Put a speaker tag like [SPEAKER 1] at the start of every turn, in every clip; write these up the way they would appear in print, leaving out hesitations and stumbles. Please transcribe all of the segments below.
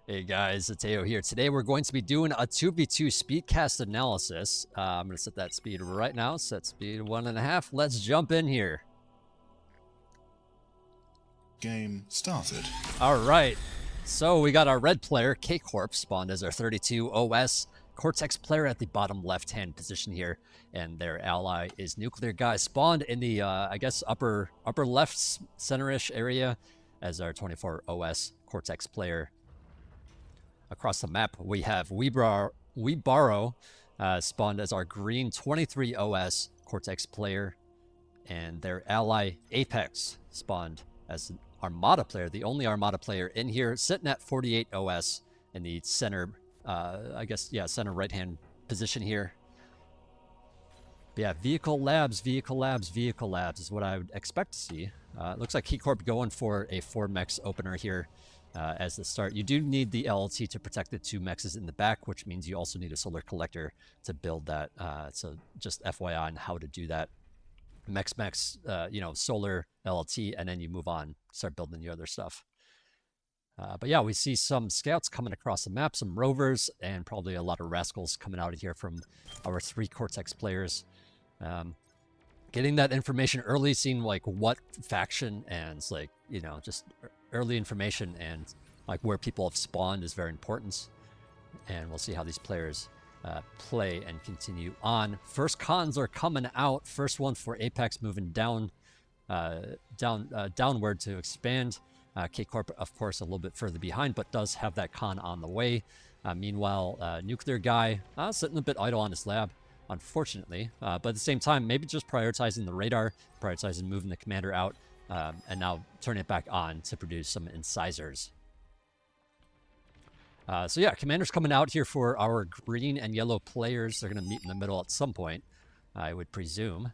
[SPEAKER 1] Hey guys, Zeteo here. Today we're going to be doing a 2v2 speedcast analysis. I'm going to set that speed right now. Set speed 1.5. Let's jump in here.
[SPEAKER 2] Game started.
[SPEAKER 1] All right. So we got our red player, Kcorp, spawned as our 32 OS. Cortex player at the bottom left-hand position here. And their ally is NuclearGuy, spawned in the, I guess, upper left center-ish area as our 24 OS Cortex player. Across the map, we have Weebaro spawned as our green 23 OS Cortex player, and their ally Apex spawned as Armada player, the only Armada player in here, sitting at 48 OS in the center, I guess, yeah, center right-hand position here. But yeah, vehicle labs is what I would expect to see. It looks like Kcorp going for a 4-mex opener here. As the start. You do need the LLT to protect the 2 mexes in the back, which means you also need a solar collector to build that. So just FYI on how to do that. Mex, solar LLT, and then you move on, start building the other stuff. But yeah, we see some scouts coming across the map, some rovers, and probably a lot of rascals coming out of here from our 3 Cortex players. Getting that information early, seeing like what faction and like, just early information and like where people have spawned is very important. And we'll see how these players play and continue on. First cons are coming out. First one for Apex moving downward to expand. Kcorp, of course, a little bit further behind, but does have that con on the way. Meanwhile, NuclearGuy sitting a bit idle on his lab, unfortunately. But at the same time, maybe just prioritizing the radar, prioritizing moving the commander out, and now turn it back on to produce some incisors. So yeah, commander's coming out here for our green and yellow players. They're going to meet in the middle at some point, I would presume.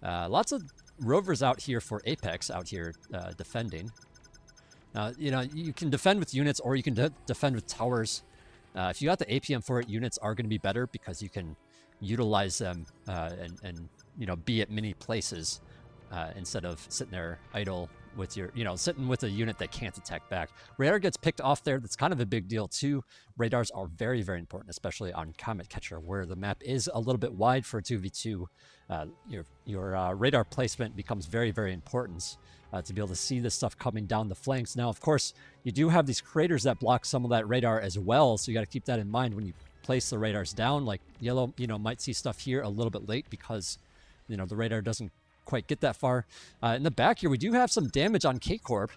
[SPEAKER 1] Lots of rovers out here for Apex out here defending. You can defend with units or you can defend with towers. If you got the APM for it, units are going to be better because you can utilize them and be at many places. Instead of sitting there idle with your, sitting with a unit that can't attack back. Radar gets picked off there. That's kind of a big deal too. Radars are very, very important, especially on Comet Catcher, where the map is a little bit wide for a 2v2. Your radar placement becomes very, very important to be able to see this stuff coming down the flanks. Now, of course, you do have these craters that block some of that radar as well, so you got to keep that in mind when you place the radars down. Like yellow, might see stuff here a little bit late because, the radar doesn't quite get that far. In the back here, we do have some damage on Kcorp.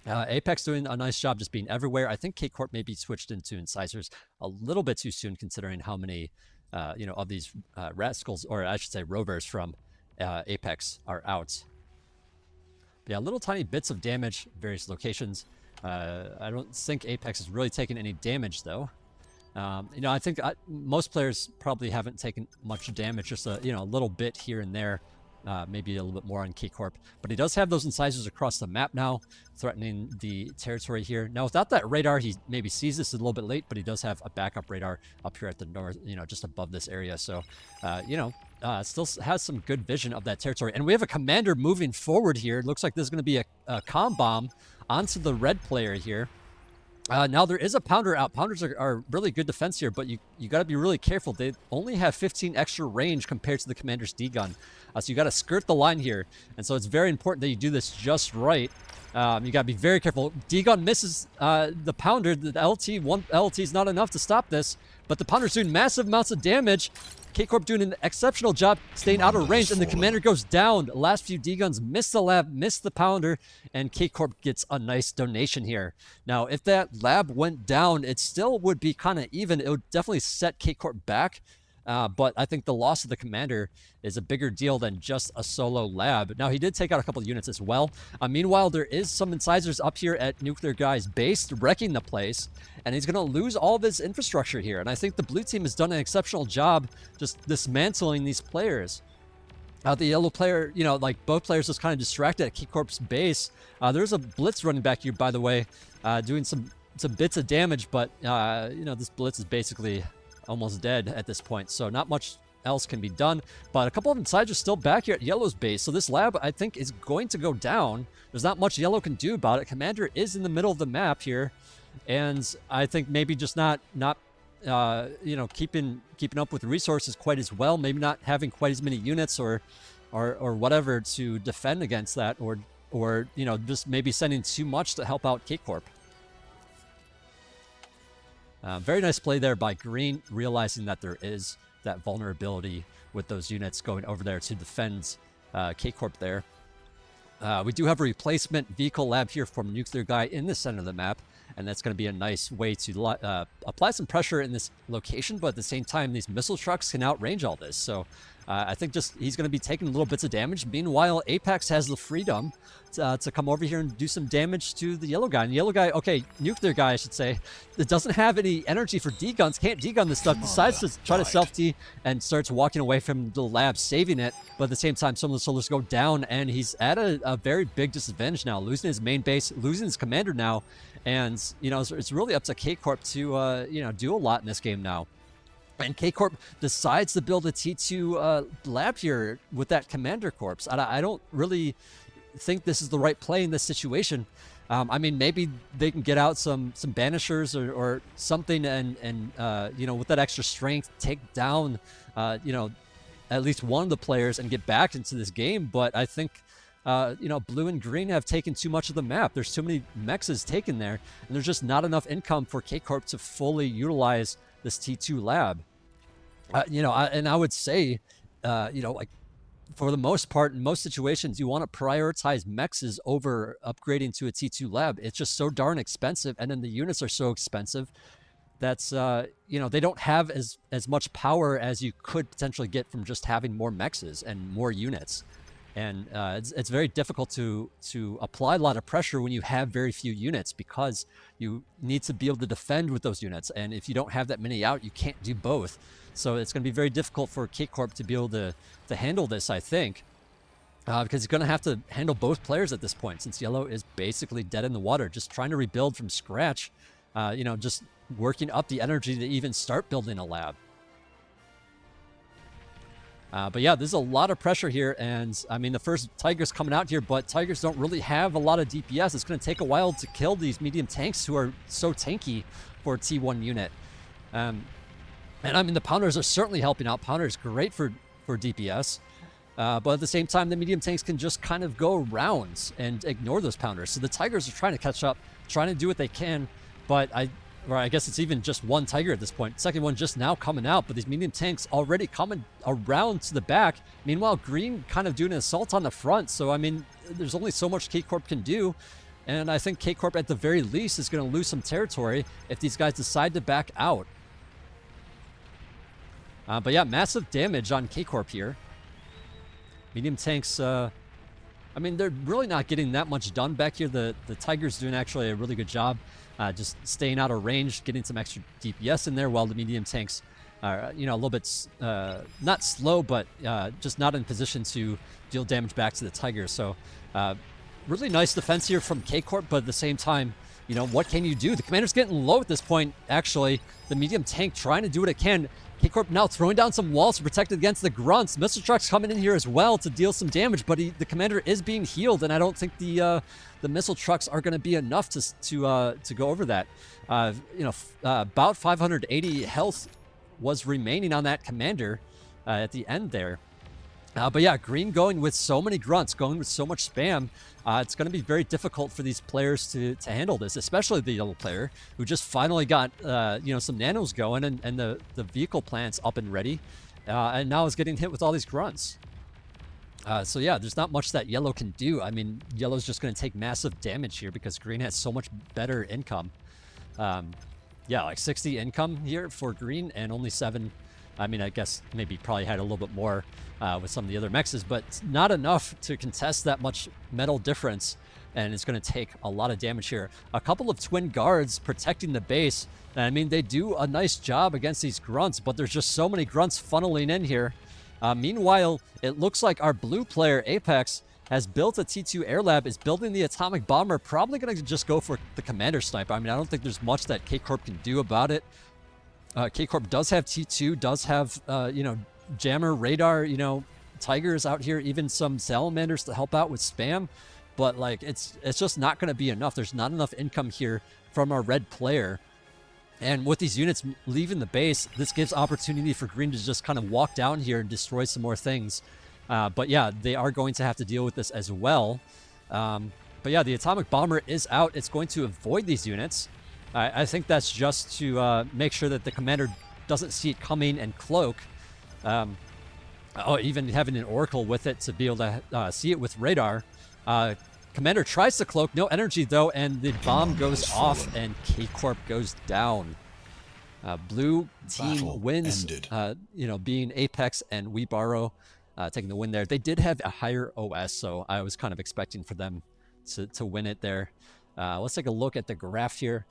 [SPEAKER 1] Apex doing a nice job just being everywhere. I think Kcorp maybe switched into incisors a little bit too soon, considering how many, of these rascals, or I should say rovers from Apex are out. But yeah, little tiny bits of damage, various locations. I don't think Apex has really taken any damage though. I think most players probably haven't taken much damage, just a little bit here and there. Maybe a little bit more on Kcorp, but he does have those incisors across the map now, threatening the territory here. Now, without that radar, he maybe sees this a little bit late, but he does have a backup radar up here at the north, just above this area. So, still has some good vision of that territory. And we have a commander moving forward here. It looks like there's going to be a comm bomb onto the red player here. Now there is a pounder out. Pounders are really good defense here, but you got to be really careful. They only have 15 extra range compared to the commander's D-gun. So you got to skirt the line here. And so it's very important that you do this just right. You got to be very careful. D-gun misses the pounder. The LT, one LT is not enough to stop this, but the pounder's doing massive amounts of damage. Kcorp doing an exceptional job staying out of range, and the commander goes down. The last few D-guns miss the lab, miss the pounder, and Kcorp gets a nice donation here. Now, if that lab went down, it still would be kind of even. It would definitely set Kcorp back, but I think the loss of the commander is a bigger deal than just a solo lab. Now, he did take out a couple of units as well. Meanwhile, there is some incisors up here at NuclearGuy's base, wrecking the place, and he's going to lose all of his infrastructure here. And I think the blue team has done an exceptional job just dismantling these players. The yellow player, both players just kind of distracted at Kcorp's base. There's a blitz running back here, by the way, doing some bits of damage, but, this blitz is basically almost dead at this point, so not much else can be done. But a couple of insiders still back here at Yellow's base, so this lab, I think, is going to go down. There's not much Yellow can do about it. Commander is in the middle of the map here. and I think maybe just not you know, keeping up with resources quite as well. Maybe not having quite as many units or whatever to defend against that, or you know, just maybe sending too much to help out Kcorp. Very nice play there by Green, realizing that there is that vulnerability with those units going over there to defend Kcorp there. We do have a replacement vehicle lab here from NuclearGuy in the center of the map, and that's going to be a nice way to apply some pressure in this location, but at the same time, these missile trucks can outrange all this. So I think just he's going to be taking little bits of damage. Meanwhile, Apex has the freedom to come over here and do some damage to the yellow guy. And yellow guy, okay, NuclearGuy, I should say, that doesn't have any energy for D-guns, can't D-gun this stuff, decides to try to self-D and starts walking away from the lab, saving it. But at the same time, some of the soldiers go down, and he's at a very big disadvantage now, losing his main base, losing his commander now. And, you know, it's really up to Kcorp to, you know, do a lot in this game now. And Kcorp decides to build a T2 lab here with that commander corpse. I don't really think this is the right play in this situation. I mean, maybe they can get out some banishers or something and you know, with that extra strength, take down, you know, at least one of the players and get back into this game. But I think, you know, blue and green have taken too much of the map. There's too many mexes taken there, and there's just not enough income for Kcorp to fully utilize this T2 lab. You know, and I would say, you know, like, for the most part, in most situations, you want to prioritize mexes over upgrading to a T2 lab. It's just so darn expensive, and then the units are so expensive that's, you know, they don't have as much power as you could potentially get from just having more mexes and more units. And it's very difficult to apply a lot of pressure when you have very few units, because you need to be able to defend with those units. And if you don't have that many out, you can't do both. So it's going to be very difficult for Kcorp to be able to handle this, I think, because he's going to have to handle both players at this point, since yellow is basically dead in the water, just trying to rebuild from scratch, you know, just working up the energy to even start building a lab. But yeah, there's a lot of pressure here, and I mean, the first Tigers coming out here, but Tigers don't really have a lot of DPS. It's going to take a while to kill these medium tanks who are so tanky for a T1 unit. And I mean, the Pounders are certainly helping out. Pounders great for DPS, but at the same time, the medium tanks can just kind of go around and ignore those Pounders. So the Tigers are trying to catch up, trying to do what they can, but I guess it's even just one Tiger at this point. Second one just now coming out, but these medium tanks already coming around to the back. Meanwhile, green kind of doing an assault on the front. So, I mean, there's only so much Kcorp can do. And I think Kcorp, at the very least, is going to lose some territory if these guys decide to back out. But yeah, massive damage on Kcorp here. Medium tanks, I mean, they're really not getting that much done back here. The Tigers doing actually a really good job. Just staying out of range, getting some extra DPS in there, while the medium tanks are, you know, a little bit not slow, but just not in position to deal damage back to the Tigers. So really nice defense here from Kcorp, but at the same time, you know, what can you do? The commander's getting low at this point, actually. The medium tank trying to do what it can. Kcorp now throwing down some walls to protect against the grunts. Missile trucks coming in here as well to deal some damage, but the commander is being healed, and I don't think the missile trucks are going to be enough to go over that. You know, about 580 health was remaining on that commander at the end there. But yeah, green going with so many grunts, going with so much spam, it's going to be very difficult for these players to handle this, especially the yellow player, who just finally got you know, some nanos going, and the vehicle plant's up and ready, and now is getting hit with all these grunts. So yeah, there's not much that yellow can do. I mean, yellow's just going to take massive damage here because green has so much better income. Yeah, like 60 income here for green, and only 7. I mean, I guess maybe probably had a little bit more with some of the other mexes, but not enough to contest that much metal difference, and it's going to take a lot of damage here. A couple of twin guards protecting the base, and I mean, they do a nice job against these grunts, but there's just so many grunts funneling in here. Meanwhile, it looks like our blue player, Apex, has built a T2 air lab, is building the atomic bomber, probably going to just go for the commander sniper. I mean, I don't think there's much that Kcorp can do about it. Kcorp does have T2, does have, you know, jammer, radar, you know, Tigers out here, even some salamanders to help out with spam. but like it's just not going to be enough. There's not enough income here from our red player. And with these units leaving the base, this gives opportunity for green to just kind of walk down here and destroy some more things. But yeah, they are going to have to deal with this as well. But yeah, the atomic bomber is out. It's going to avoid these units. I think that's just to make sure that the commander doesn't see it coming and cloak. Even having an oracle with it to be able to see it with radar. Commander tries to cloak, no energy though, and the bomb goes off and Kcorp goes down. Blue team
[SPEAKER 2] Battle
[SPEAKER 1] wins,
[SPEAKER 2] ended.
[SPEAKER 1] being Apex and Weebaro taking the win there. They did have a higher OS, so I was kind of expecting for them to win it there. Let's take a look at the graph here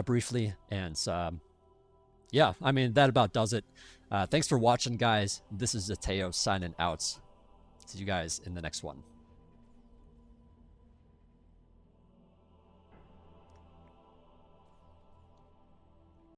[SPEAKER 1] briefly. And yeah, I mean, that about does it. Thanks for watching, guys. This is Zeteo signing out. See you guys in the next one.